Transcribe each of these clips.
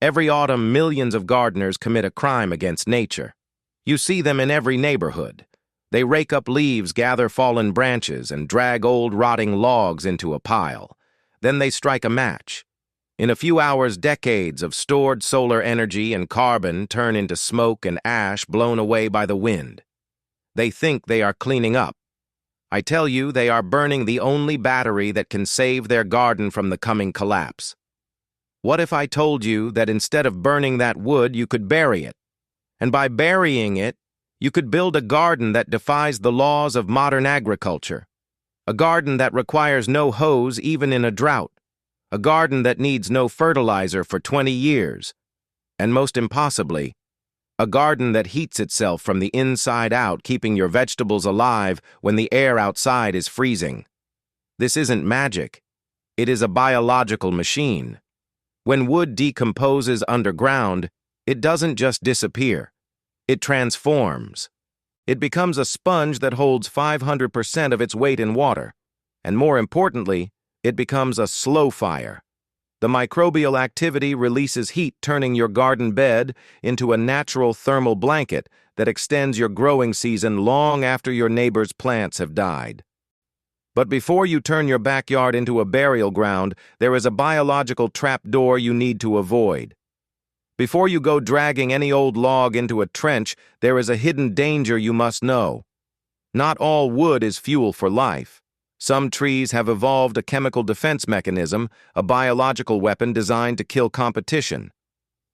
Every autumn, millions of gardeners commit a crime against nature. You see them in every neighborhood. They rake up leaves, gather fallen branches, and drag old rotting logs into a pile. Then they strike a match. In a few hours, decades of stored solar energy and carbon turn into smoke and ash blown away by the wind. They think they are cleaning up. I tell you, they are burning the only battery that can save their garden from the coming collapse. What if I told you that instead of burning that wood, you could bury it? And by burying it, you could build a garden that defies the laws of modern agriculture. A garden that requires no hose even in a drought. A garden that needs no fertilizer for 20 years. And most impossibly, a garden that heats itself from the inside out, keeping your vegetables alive when the air outside is freezing. This isn't magic. It is a biological machine. When wood decomposes underground, it doesn't just disappear. It transforms. It becomes a sponge that holds 500% of its weight in water. And more importantly, it becomes a slow fire. The microbial activity releases heat, turning your garden bed into a natural thermal blanket that extends your growing season long after your neighbor's plants have died. But before you turn your backyard into a burial ground, there is a biological trapdoor you need to avoid. Before you go dragging any old log into a trench, there is a hidden danger you must know. Not all wood is fuel for life. Some trees have evolved a chemical defense mechanism, a biological weapon designed to kill competition.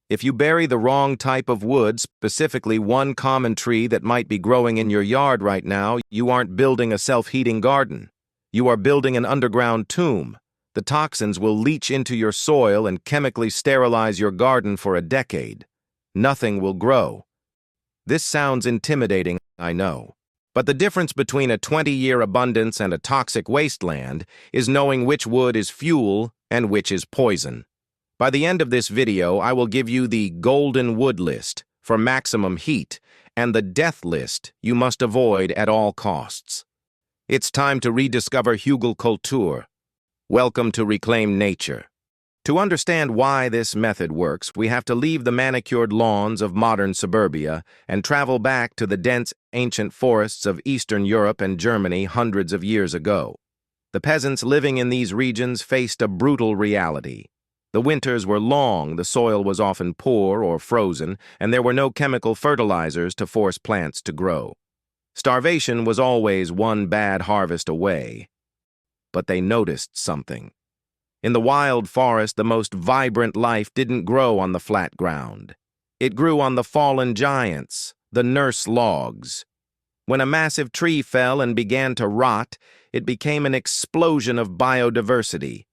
If you bury the wrong type of wood, specifically one common tree that might be growing in your yard right now, you aren't building a self-heating garden. You are building an underground tomb. The toxins will leach into your soil and chemically sterilize your garden for a decade. Nothing will grow. This sounds intimidating, I know. But the difference between a 20-year abundance and a toxic wasteland is knowing which wood is fuel and which is poison. By the end of this video, I will give you the golden wood list for maximum heat and the death list you must avoid at all costs. It's time to rediscover Hugelkultur. Welcome to Reclaim Nature. To understand why this method works, we have to leave the manicured lawns of modern suburbia and travel back to the dense, ancient forests of Eastern Europe and Germany hundreds of years ago. The peasants living in these regions faced a brutal reality. The winters were long, the soil was often poor or frozen, and there were no chemical fertilizers to force plants to grow. Starvation was always one bad harvest away. But they noticed something. In the wild forest, the most vibrant life didn't grow on the flat ground. It grew on the fallen giants, the nurse logs. When a massive tree fell and began to rot, it became an explosion of biodiversity.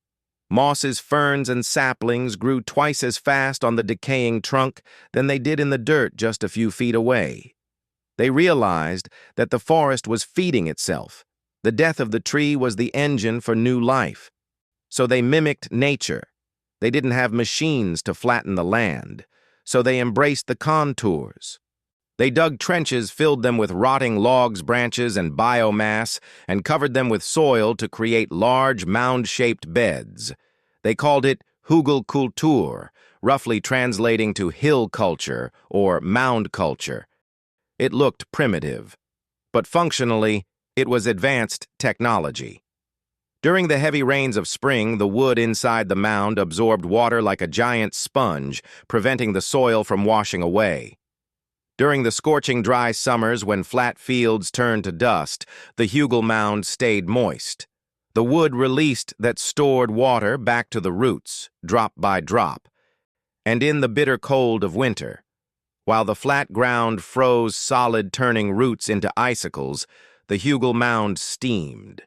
Mosses, ferns, and saplings grew twice as fast on the decaying trunk than they did in the dirt just a few feet away. They realized that the forest was feeding itself. The death of the tree was the engine for new life. So they mimicked nature. They didn't have machines to flatten the land, so they embraced the contours. They dug trenches, filled them with rotting logs, branches, and biomass, and covered them with soil to create large mound-shaped beds. They called it Hugelkultur, roughly translating to hill culture or mound culture. It looked primitive, but functionally, it was advanced technology. During the heavy rains of spring, the wood inside the mound absorbed water like a giant sponge, preventing the soil from washing away. During the scorching dry summers, when flat fields turned to dust, the Hugel mound stayed moist. The wood released that stored water back to the roots, drop by drop. And in the bitter cold of winter, while the flat ground froze solid, turning roots into icicles, the Hugel mound steamed.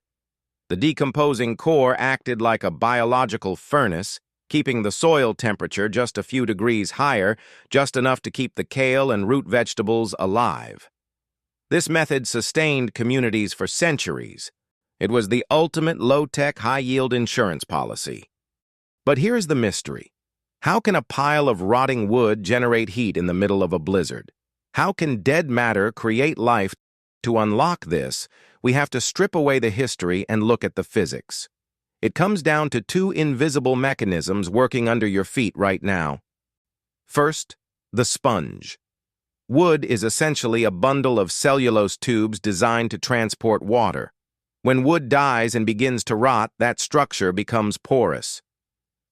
The decomposing core acted like a biological furnace, keeping the soil temperature just a few degrees higher, just enough to keep the kale and root vegetables alive. This method sustained communities for centuries. It was the ultimate low-tech, high-yield insurance policy. But here's the mystery. How can a pile of rotting wood generate heat in the middle of a blizzard? How can dead matter create life? To unlock this, we have to strip away the history and look at the physics. It comes down to two invisible mechanisms working under your feet right now. First, the sponge. Wood is essentially a bundle of cellulose tubes designed to transport water. When wood dies and begins to rot, that structure becomes porous.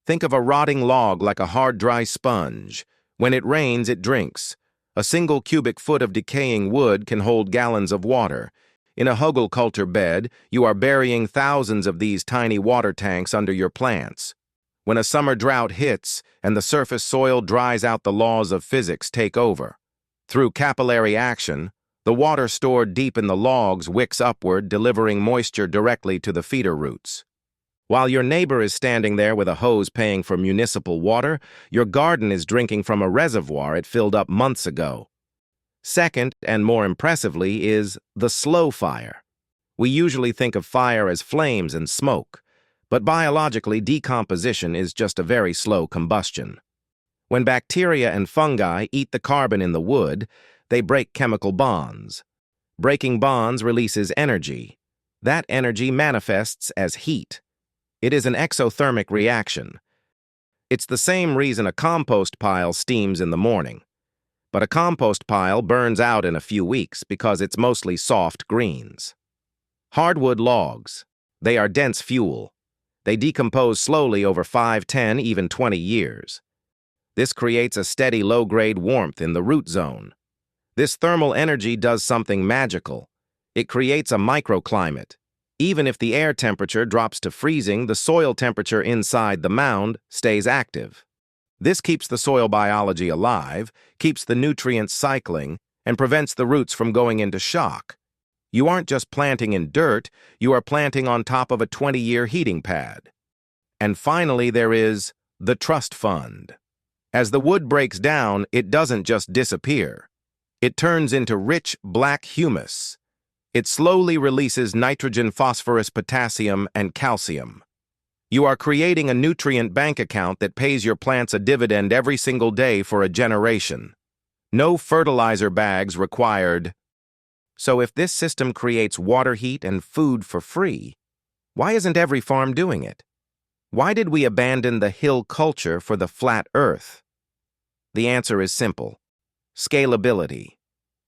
Think of a rotting log like a hard, dry sponge. When it rains, it drinks. A single cubic foot of decaying wood can hold gallons of water. In a Hugelkultur bed, you are burying thousands of these tiny water tanks under your plants. When a summer drought hits and the surface soil dries out, the laws of physics take over. Through capillary action, the water stored deep in the logs wicks upward, delivering moisture directly to the feeder roots. While your neighbor is standing there with a hose paying for municipal water, your garden is drinking from a reservoir it filled up months ago. Second, and more impressively, is the slow fire. We usually think of fire as flames and smoke, but biologically, decomposition is just a very slow combustion. When bacteria and fungi eat the carbon in the wood, they break chemical bonds. Breaking bonds releases energy. That energy manifests as heat. It is an exothermic reaction. It's the same reason a compost pile steams in the morning. But a compost pile burns out in a few weeks because it's mostly soft greens. Hardwood logs. They are dense fuel. They decompose slowly over 5, 10, even 20 years. This creates a steady low-grade warmth in the root zone. This thermal energy does something magical. It creates a microclimate. Even if the air temperature drops to freezing, the soil temperature inside the mound stays active. This keeps the soil biology alive, keeps the nutrients cycling, and prevents the roots from going into shock. You aren't just planting in dirt, you are planting on top of a 20-year heating pad. And finally, there is the trust fund. As the wood breaks down, it doesn't just disappear. It turns into rich black humus. It slowly releases nitrogen, phosphorus, potassium, and calcium. You are creating a nutrient bank account that pays your plants a dividend every single day for a generation. No fertilizer bags required. So if this system creates water, heat, and food for free, why isn't every farm doing it? Why did we abandon the hill culture for the flat earth? The answer is simple: scalability.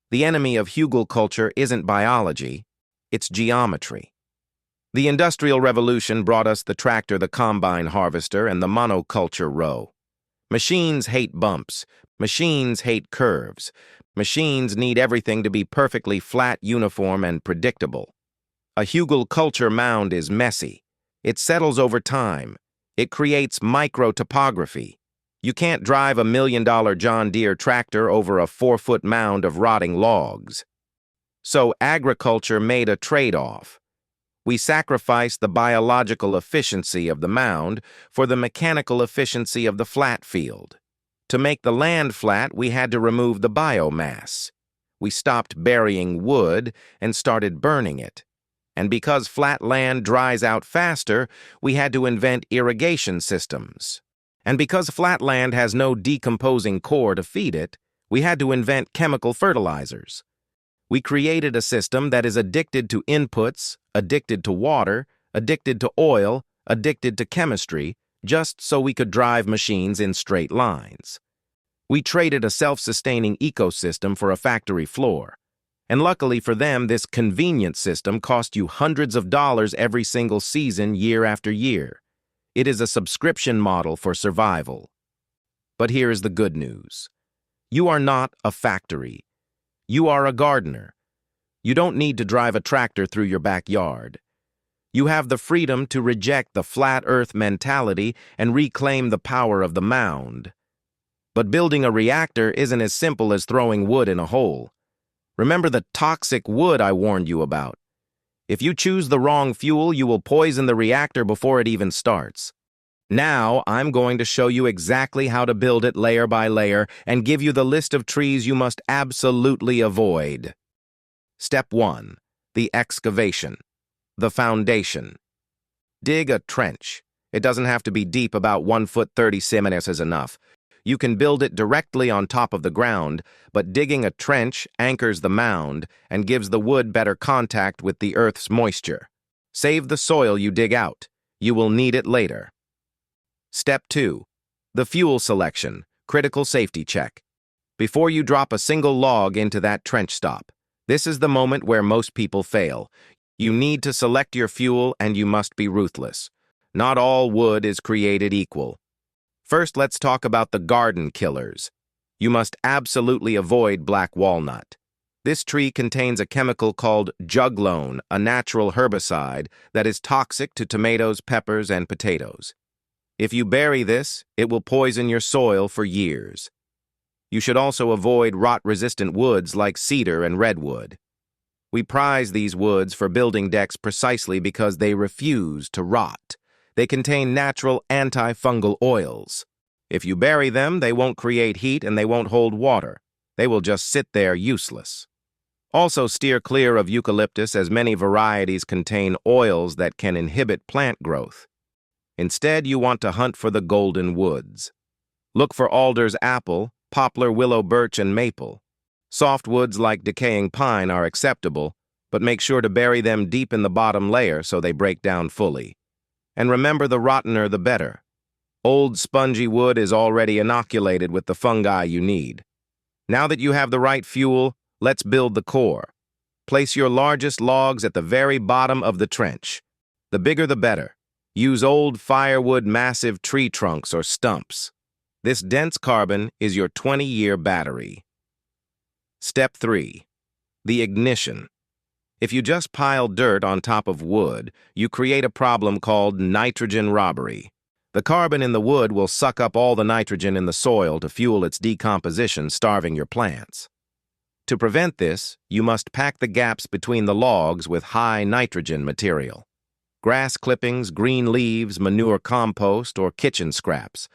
The enemy of Hugelkultur isn't biology, it's geometry. The Industrial Revolution brought us the tractor, the combine harvester, and the monoculture row. Machines hate bumps. Machines hate curves. Machines need everything to be perfectly flat, uniform, and predictable. A Hugelkultur mound is messy. It settles over time. It creates micro-topography. You can't drive $1 million John Deere tractor over a 4-foot mound of rotting logs. So agriculture made a trade-off. We sacrificed the biological efficiency of the mound for the mechanical efficiency of the flat field. To make the land flat, we had to remove the biomass. We stopped burying wood and started burning it. And because flat land dries out faster, we had to invent irrigation systems. And because flat land has no decomposing core to feed it, we had to invent chemical fertilizers. We created a system that is addicted to inputs, addicted to water, addicted to oil, addicted to chemistry, just so we could drive machines in straight lines. We traded a self-sustaining ecosystem for a factory floor. And luckily for them, this convenient system cost you hundreds of dollars every single season, year after year. It is a subscription model for survival. But here is the good news. You are not a factory. You are a gardener. You don't need to drive a tractor through your backyard. You have the freedom to reject the flat earth mentality and reclaim the power of the mound. But building a reactor isn't as simple as throwing wood in a hole. Remember the toxic wood I warned you about. If you choose the wrong fuel, you will poison the reactor before it even starts. Now, I'm going to show you exactly how to build it layer by layer and give you the list of trees you must absolutely avoid. Step 1. The excavation. The foundation. Dig a trench. It doesn't have to be deep, about 1 foot 30 centimeters is enough. You can build it directly on top of the ground, but digging a trench anchors the mound and gives the wood better contact with the earth's moisture. Save the soil you dig out. You will need it later. Step 2. The fuel selection. Critical safety check. Before you drop a single log into that trench stop, this is the moment where most people fail. You need to select your fuel and you must be ruthless. Not all wood is created equal. First, let's talk about the garden killers. You must absolutely avoid black walnut. This tree contains a chemical called juglone, a natural herbicide that is toxic to tomatoes, peppers, and potatoes. If you bury this, it will poison your soil for years. You should also avoid rot-resistant woods like cedar and redwood. We prize these woods for building decks precisely because they refuse to rot. They contain natural antifungal oils. If you bury them, they won't create heat and they won't hold water. They will just sit there useless. Also steer clear of eucalyptus, as many varieties contain oils that can inhibit plant growth. Instead, you want to hunt for the golden woods. Look for alder's apple, poplar, willow, birch, and maple. Softwoods like decaying pine are acceptable, but make sure to bury them deep in the bottom layer so they break down fully. And remember, the rottener the better. Old spongy wood is already inoculated with the fungi you need. Now that you have the right fuel, let's build the core. Place your largest logs at the very bottom of the trench. The bigger the better. Use old firewood, massive tree trunks or stumps. This dense carbon is your 20-year battery. Step 3. The ignition. If you just pile dirt on top of wood, you create a problem called nitrogen robbery. The carbon in the wood will suck up all the nitrogen in the soil to fuel its decomposition, starving your plants. To prevent this, you must pack the gaps between the logs with high nitrogen material. Grass clippings, green leaves, manure compost, or kitchen scraps.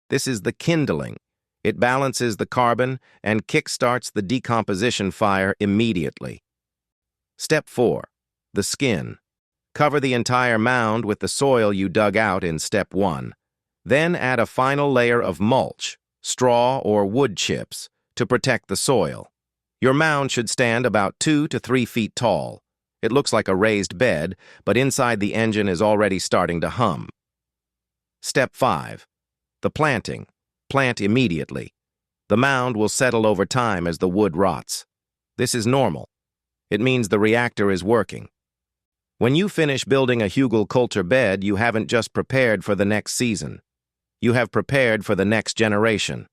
This is the kindling. It balances the carbon and kickstarts the decomposition fire immediately. Step 4. The skin. Cover the entire mound with the soil you dug out in Step 1. Then add a final layer of mulch, straw, or wood chips to protect the soil. Your mound should stand about 2 to 3 feet tall. It looks like a raised bed, but inside the engine is already starting to hum. Step 5. The planting. Plant immediately. The mound will settle over time as the wood rots. This is normal. It means the reactor is working. When you finish building a Hugelkultur bed, you haven't just prepared for the next season. You have prepared for the next generation.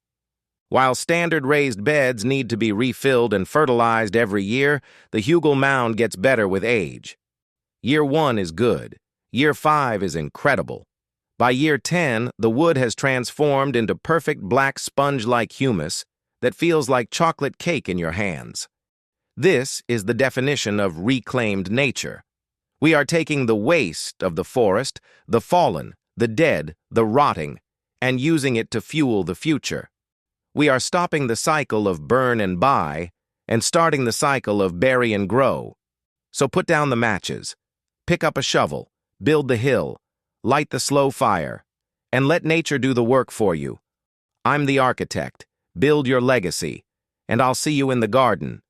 While standard raised beds need to be refilled and fertilized every year, the Hugel mound gets better with age. Year 1 is good. Year 5 is incredible. By year 10, the wood has transformed into perfect black sponge-like humus that feels like chocolate cake in your hands. This is the definition of reclaimed nature. We are taking the waste of the forest, the fallen, the dead, the rotting, and using it to fuel the future. We are stopping the cycle of burn and buy and starting the cycle of bury and grow. So put down the matches, pick up a shovel, build the hill, light the slow fire, and let nature do the work for you. I'm the architect. Build your legacy, and I'll see you in the garden.